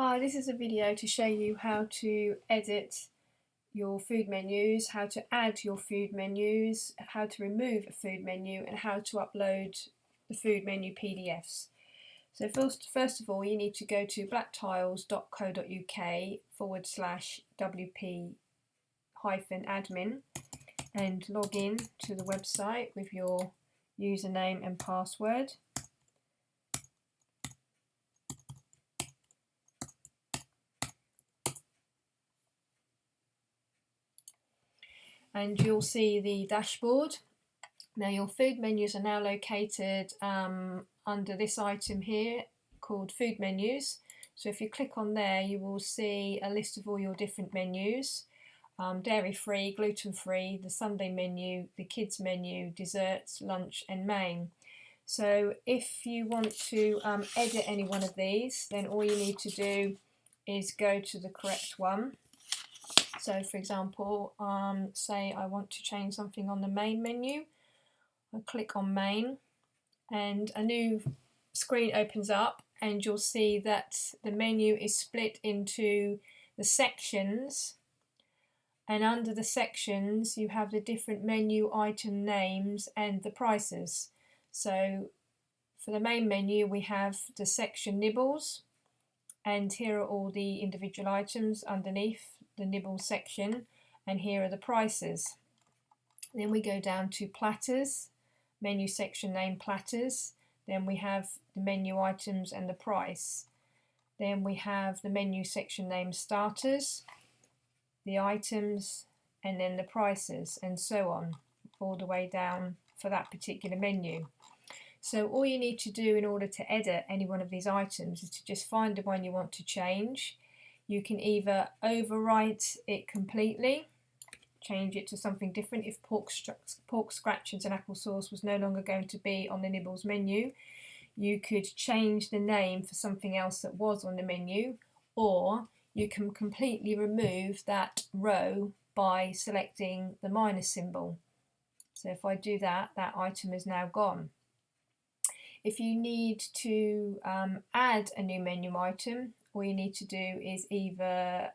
Hi, this is a video to show you how to edit your food menus, how to add your food menus, how to remove a food menu, and how to upload the food menu PDFs. So first of all, you need to go to blacktiles.co.uk/wp-admin and log in to the website with your username and password. And you'll see the dashboard. Now your food menus are now located under this item here called food menus. So if you click on there, you will see a list of all your different menus. Dairy free, gluten free, the Sunday menu, the kids menu, desserts, lunch and main. So if you want to edit any one of these, then all you need to do is go to the correct one. So for example, say I want to change something on the main menu. I click on main and a new screen opens up and you'll see that the menu is split into the sections, and under the sections you have the different menu item names and the prices. So for the main menu we have the section nibbles, and here are all the individual items underneath the nibbles section, and here are the prices. Then we go down to platters, menu section name platters, then we have the menu items and the price. Then we have the menu section name starters, the items, and then the prices, and so on, all the way down for that particular menu. So all you need to do in order to edit any one of these items is to just find the one you want to change. You can either overwrite it completely, change it to something different. If pork scratchings and applesauce was no longer going to be on the nibbles menu, you could change the name for something else that was on the menu, or you can completely remove that row by selecting the minus symbol. So if I do that, that item is now gone. If you need to add a new menu item, all you need to do is either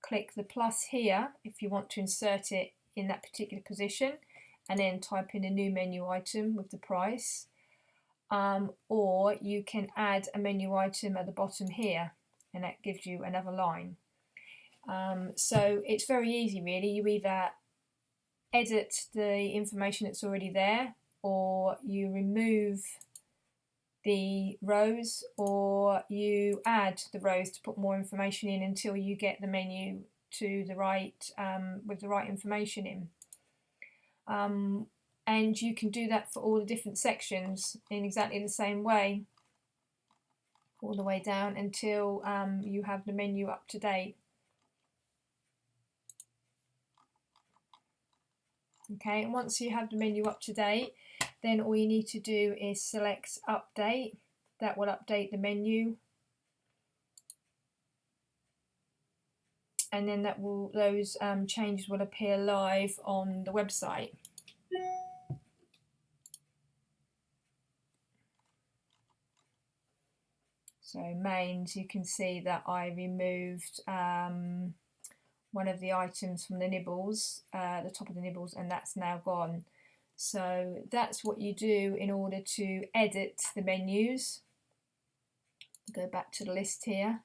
click the plus here if you want to insert it in that particular position, and then type in a new menu item with the price, or you can add a menu item at the bottom here and that gives you another line. So it's very easy really. You either edit the information that's already there, or you remove the rows, or you add the rows to put more information in until you get the menu to the right with the right information in. And you can do that for all the different sections in exactly the same way, all the way down until you have the menu up to date. Okay, and once you have the menu up to date, then all you need to do is select update. That will update the menu, and then those changes will appear live on the website. So mains, you can see that I removed one of the items from the nibbles, the top of the nibbles, and that's now gone. So that's what you do in order to edit the menus. Go back to the list here.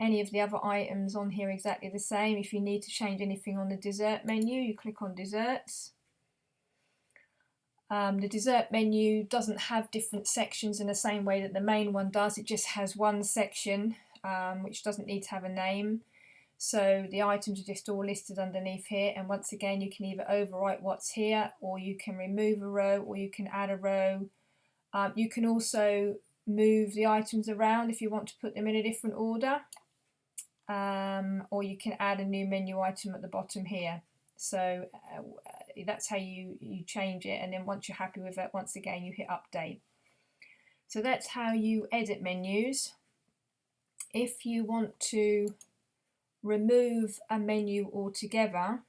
Any of the other items on here exactly the same. If you need to change anything on the dessert menu, you click on desserts. The dessert menu doesn't have different sections in the same way that the main one does. It just has one section which doesn't need to have a name. So the items are just all listed underneath here, and once again you can either overwrite what's here, or you can remove a row, or you can add a row. You can also move the items around if you want to put them in a different order, or you can add a new menu item at the bottom here. So that's how you change it, and then once you're happy with it, once again you hit update. So that's how you edit menus. If you want to remove a menu altogether,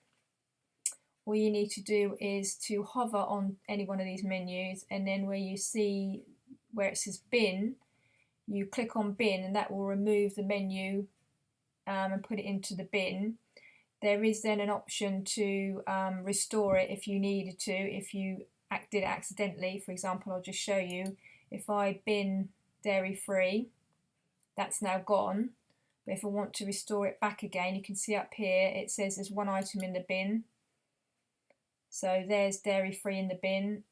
all you need to do is to hover on any one of these menus, and then where you see where it says bin, you click on bin, and that will remove the menu and put it into the bin. There is then an option to restore it if you needed to, if you did it accidentally. For example, I'll just show you. If I bin dairy free, that's now gone. But if I want to restore it back again, you can see up here it says there's one item in the bin. So there's dairy free in the bin.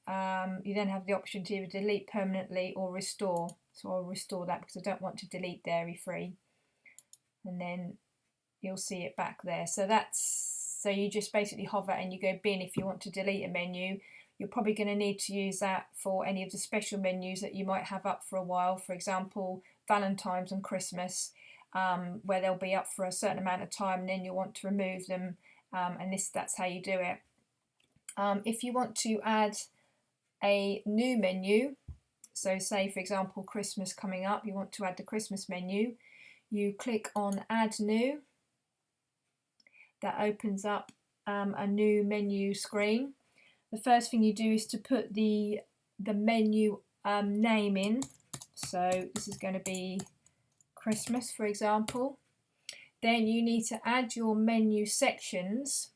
You then have the option to either delete permanently or restore. So I'll restore that because I don't want to delete dairy free. And then you'll see it back there. So you just basically hover and you go bin if you want to delete a menu. You're probably going to need to use that for any of the special menus that you might have up for a while. For example, Valentine's and Christmas, where they'll be up for a certain amount of time, and then you'll want to remove them. And that's how you do it. If you want to add a new menu, so say for example Christmas coming up, you want to add the Christmas menu, you click on add new. That opens up a new menu screen. The first thing you do is to put the menu name in. So this is going to be Christmas, for example. Then you need to add your menu sections.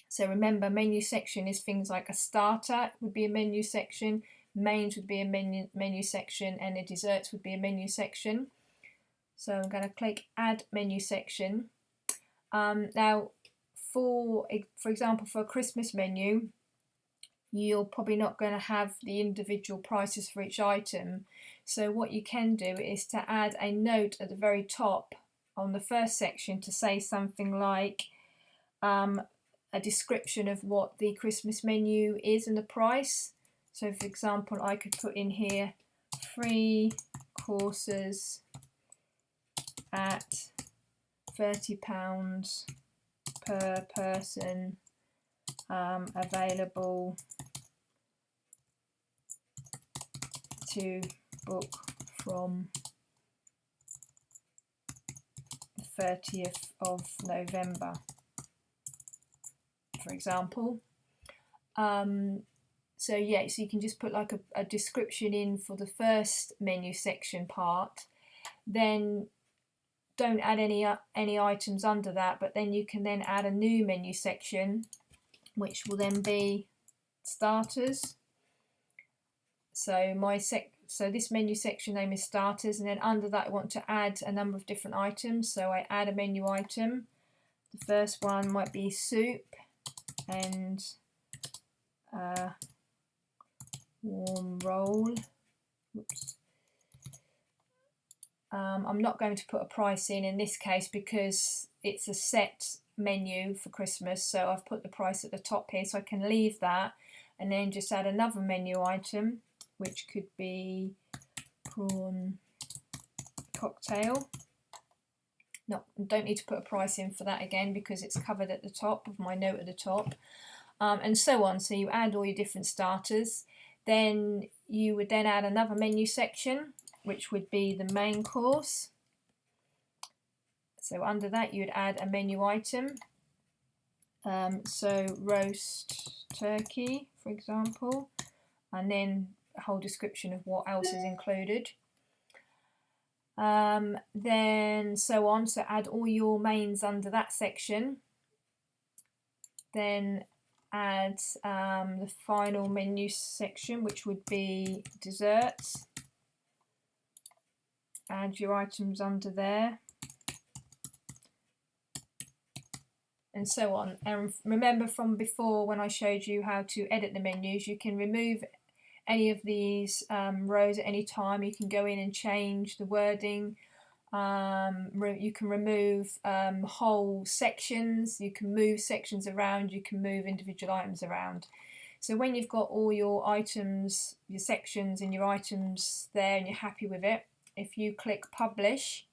So remember, menu section is things like a starter would be a menu section, mains would be a menu section, and the desserts would be a menu section. So I'm going to click add menu section. Now, for example, for a Christmas menu, you're probably not going to have the individual prices for each item. So what you can do is to add a note at the very top on the first section to say something like a description of what the Christmas menu is and the price. So for example, I could put in here 3 courses at £30 per person, available to book from the 30th of November, for example. So you can just put like a description in for the first menu section part, then don't add any items under that, but then you can then add a new menu section, which will then be starters. So this menu section name is starters, and then under that I want to add a number of different items. So I add a menu item. The first one might be soup and warm roll. Oops. I'm not going to put a price in this case because it's a set menu for Christmas, so I've put the price at the top here, so I can leave that and then just add another menu item, which could be prawn cocktail. No, don't need to put a price in for that again because it's covered at the top of my note at the top, and so on. So you add all your different starters, then you would then add another menu section, which would be the main course. So under that you would add a menu item, so roast turkey, for example, and then a whole description of what else is included. Then so on, so add all your mains under that section. Then add the final menu section, which would be desserts. Add your items under there, and so on. And remember from before when I showed you how to edit the menus, you can remove any of these rows at any time. You can go in and change the wording. You can remove whole sections, you can move sections around, you can move individual items around. So when you've got all your items, your sections and your items there and you're happy with it, if you click publish,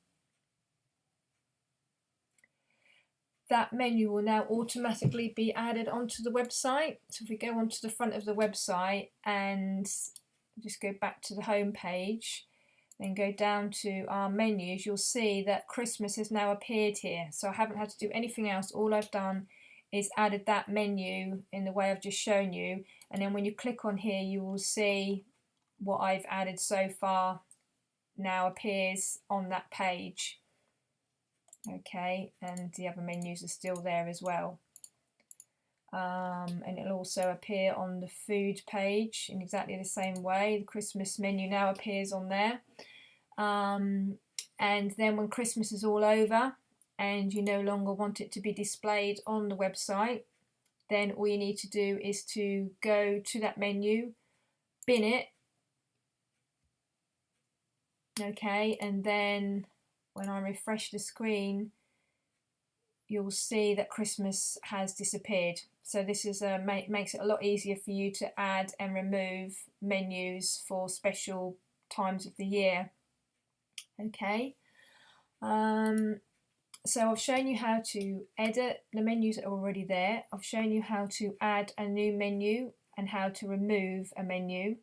that menu will now automatically be added onto the website. So if we go onto the front of the website and just go back to the home page, then go down to our menus, you'll see that Christmas has now appeared here. So I haven't had to do anything else. All I've done is added that menu in the way I've just shown you. And then when you click on here, you will see what I've added so far now appears on that page. Okay, and the other menus are still there as well. And it'll also appear on the food page in exactly the same way. The Christmas menu now appears on there. And then when Christmas is all over and you no longer want it to be displayed on the website, then all you need to do is to go to that menu, bin it, okay, and then when I refresh the screen, you'll see that Christmas has disappeared. So this is makes it a lot easier for you to add and remove menus for special times of the year. Okay, so I've shown you how to edit the menus that are already there. I've shown you how to add a new menu and how to remove a menu.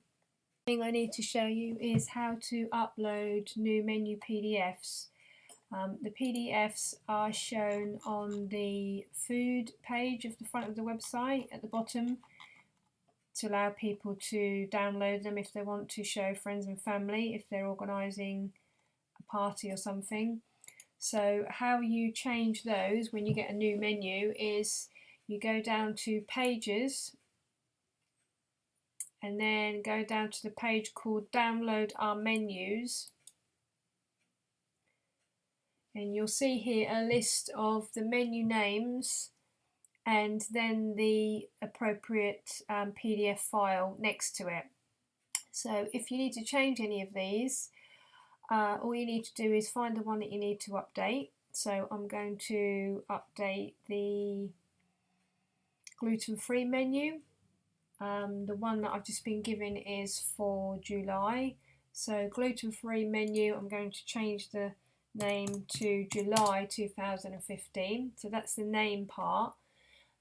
The thing I need to show you is how to upload new menu PDFs. The PDFs are shown on the food page of the front of the website at the bottom to allow people to download them if they want to show friends and family, if they're organising a party or something. So how you change those when you get a new menu is you go down to Pages and then go down to the page called Download Our Menus. And you'll see here a list of the menu names and then the appropriate PDF file next to it. So if you need to change any of these, all you need to do is find the one that you need to update. So I'm going to update the gluten-free menu. The one that I've just been given is for July. So gluten-free menu, I'm going to change the name to July 2015. So that's the name part.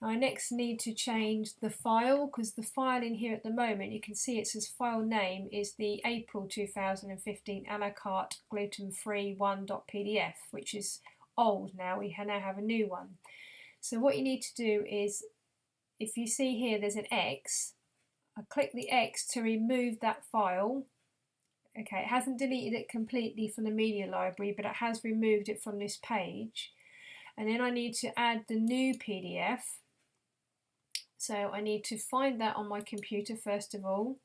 I next need to change the file, because the file in here at the moment, you can see it says file name is the April 2015 a la carte gluten-free 1.pdf, which is old now. We now have a new one. So what you need to do is, if you see here there's an X, I click the X to remove that file. Okay, it hasn't deleted it completely from the media library, but it has removed it from this page. And then I need to add the new PDF. So I need to find that on my computer first of all.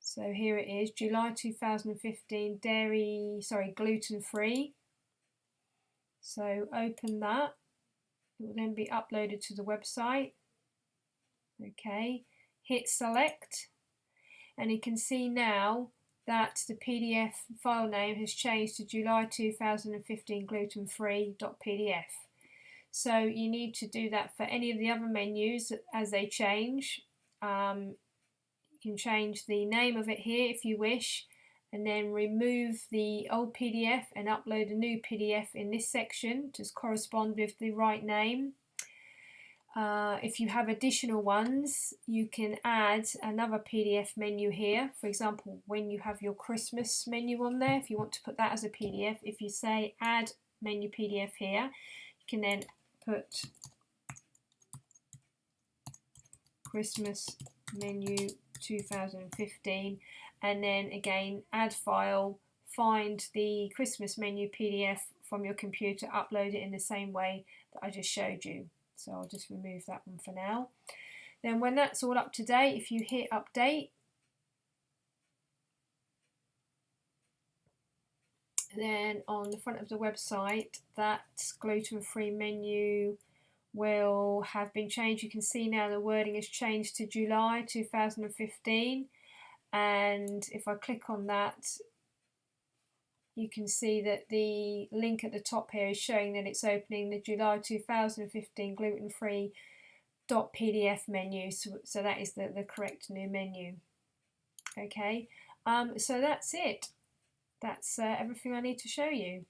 So here it is, July 2015 gluten-free. So open that. It will then be uploaded to the website. Okay, hit select. And you can see now that the PDF file name has changed to July 2015 gluten-free.pdf. So you need to do that for any of the other menus as they change. You can change the name of it here if you wish, and then remove the old PDF and upload a new PDF in this section to correspond with the right name. If you have additional ones, you can add another PDF menu here. For example, when you have your Christmas menu on there, if you want to put that as a PDF, if you say add menu PDF here, you can then put Christmas menu 2015 and then again add file, find the Christmas menu PDF from your computer, upload it in the same way that I just showed you. So I'll just remove that one for now. Then when that's all up to date, if you hit update, then on the front of the website that gluten-free menu will have been changed. You can see now the wording has changed to July 2015, and if I click on that, you can see that the link at the top here is showing that it's opening the July 2015 gluten-free.pdf menu, so that is the correct new menu. Okay, so that's it. That's everything I need to show you.